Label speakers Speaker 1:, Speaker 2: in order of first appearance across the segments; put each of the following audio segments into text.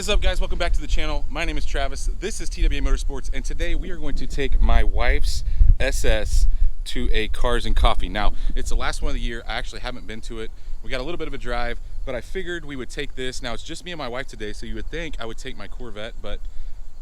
Speaker 1: is up, guys? Welcome back to the channel. My name is Travis. This is TWA Motorsports, and today we are going to take my wife's SS to a Cars and Coffee. Now, it's the last one of the year. I actually haven't been to it. We got a little bit of a drive, but I figured we would take this. Now, it's just me and my wife today, so you would think I would take my Corvette, but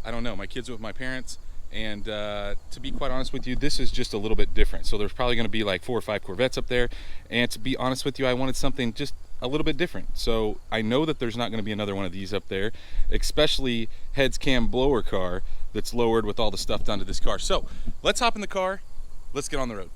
Speaker 1: I don't know. My kids are with my parents, and to be quite honest with you, this is just a little bit different. So there's probably going to be like 4 or 5 Corvettes up there, and to be honest with you, I wanted something just a little bit different. So I know that there's not going to be another one of these up there, especially heads cam blower car that's lowered with all the stuff done to this car. So let's hop in the car, let's get on the road.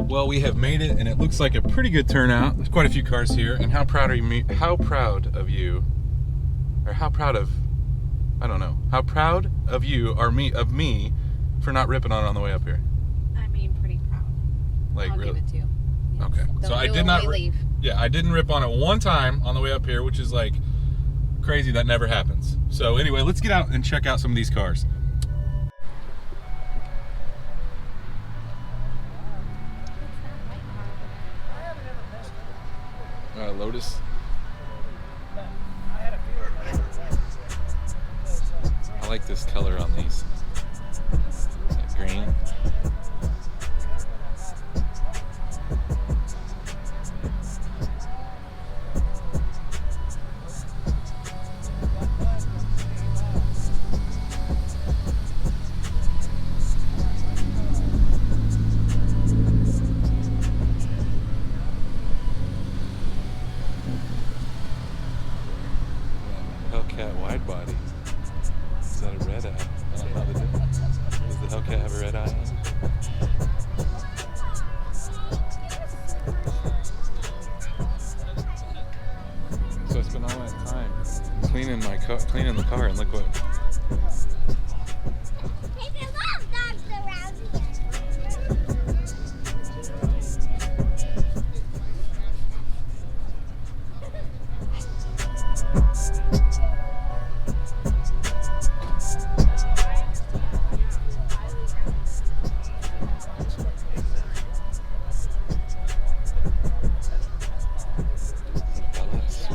Speaker 1: Well, we have made it, and it looks like a pretty good turnout. There's quite a few cars here, and how proud of you, I of you are of me for not ripping on it on the way up here.
Speaker 2: I mean, pretty proud.
Speaker 1: Like,
Speaker 2: I'll
Speaker 1: really?
Speaker 2: give it to you. Yes.
Speaker 1: Okay.
Speaker 2: Don't
Speaker 1: So I
Speaker 2: do
Speaker 1: did
Speaker 2: it
Speaker 1: not
Speaker 2: when we leave.
Speaker 1: Yeah, I didn't rip on it one time on the way up here, which is like crazy. That never happens. So anyway, let's get out and check out some of these cars. Lotus. I like this color on these. That green. Hellcat wide body. Is that a red eye? I don't know how to do it. Does the Hellcat have a red eye on it? So I spent all that time cleaning the car, and look what.
Speaker 3: There's a lot of dogs around here.
Speaker 1: LS.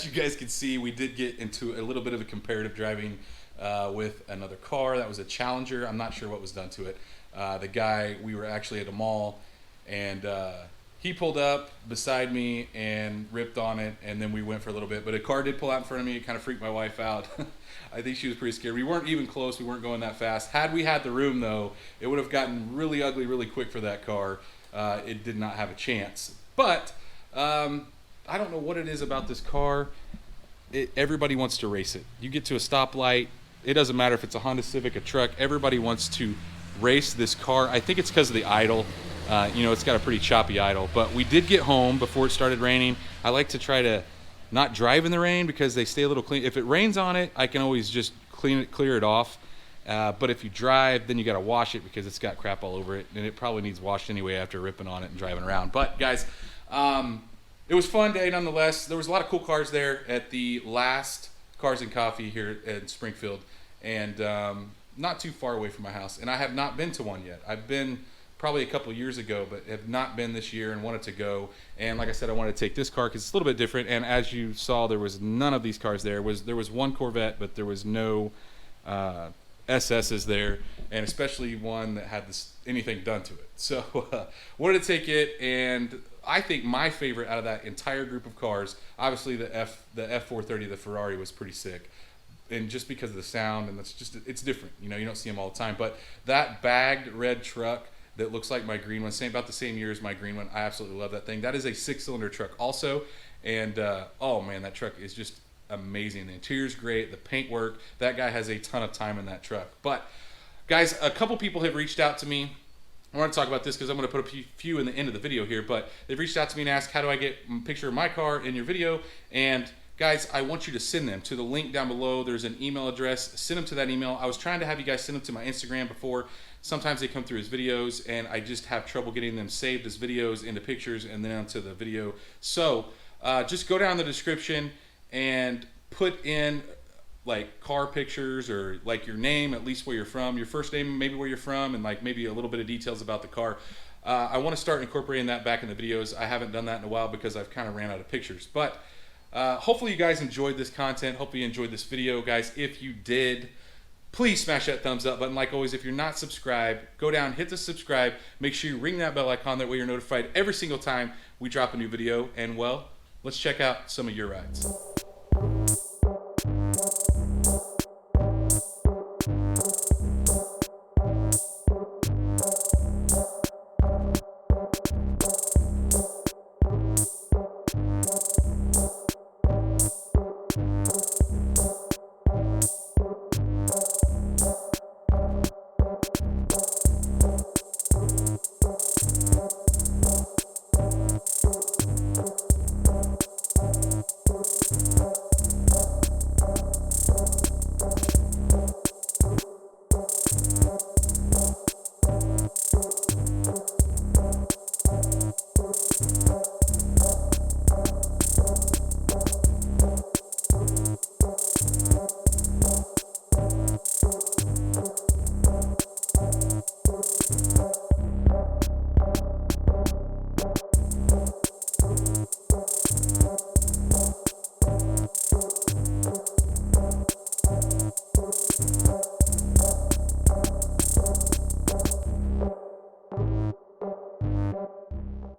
Speaker 1: as you guys can see, we did get into a little bit of a comparative driving with another car. That was a Challenger. I'm not sure what was done to it. The guy, we were actually at a mall, and he pulled up beside me and ripped on it, and then we went for a little bit. But a car did pull out in front of me. It kind of freaked my wife out. I think she was pretty scared. We weren't even close. We weren't going that fast. Had we had the room, though, it would have gotten really ugly really quick for that car. It did not have a chance. But I don't know what it is about this car. Everybody wants to race it. You get to a stoplight. It doesn't matter if it's a Honda Civic, a truck. Everybody wants to race this car. I think it's because of the idle. It's got a pretty choppy idle. But we did get home before it started raining. I like to try to not drive in the rain because they stay a little clean. If it rains on it, I can always just clear it off. But if you drive, then you got to wash it because it's got crap all over it, and it probably needs washed anyway after ripping on it and driving around. But guys, it was a fun day nonetheless. There was a lot of cool cars there at the last Cars and Coffee here at Springfield, and not too far away from my house. And I have not been to one yet. I've been probably a couple years ago, but have not been this year and wanted to go. And like I said, I wanted to take this car because it's a little bit different. And as you saw, there was none of these cars there. There was one Corvette, but there was no SS's there, and especially one that had anything done to it. So wanted to take it, and I think my favorite out of that entire group of cars, obviously the F430, the Ferrari, was pretty sick. And just because of the sound, and it's different. You don't see them all the time. But that bagged red truck that looks like my green one, about the same year as my green one, I absolutely love that thing. That is a 6-cylinder truck also. And oh man, that truck is just amazing. The interior's great, the paint work. That guy has a ton of time in that truck. But guys, a couple people have reached out to me. I want to talk about this because I'm going to put a few in the end of the video here, but they've reached out to me and asked, how do I get a picture of my car in your video? And guys, I want you to send them to the link down below. There's an email address. Send them to that email. I was trying to have you guys send them to my Instagram before. Sometimes they come through as videos, and I just have trouble getting them saved as videos into pictures and then onto the video. So just go down the description and put in like car pictures or like your name, at least where you're from, your first name, maybe where you're from, and like maybe a little bit of details about the car. I want to start incorporating that back in the videos. I haven't done that in a while because I've kind of ran out of pictures. But hopefully you guys enjoyed this content. Hopefully you enjoyed this video, guys. If you did, please smash that thumbs up button. Like always, if you're not subscribed, go down, hit the subscribe. Make sure you ring that bell icon. That way you're notified every single time we drop a new video. And well, let's check out some of your rides.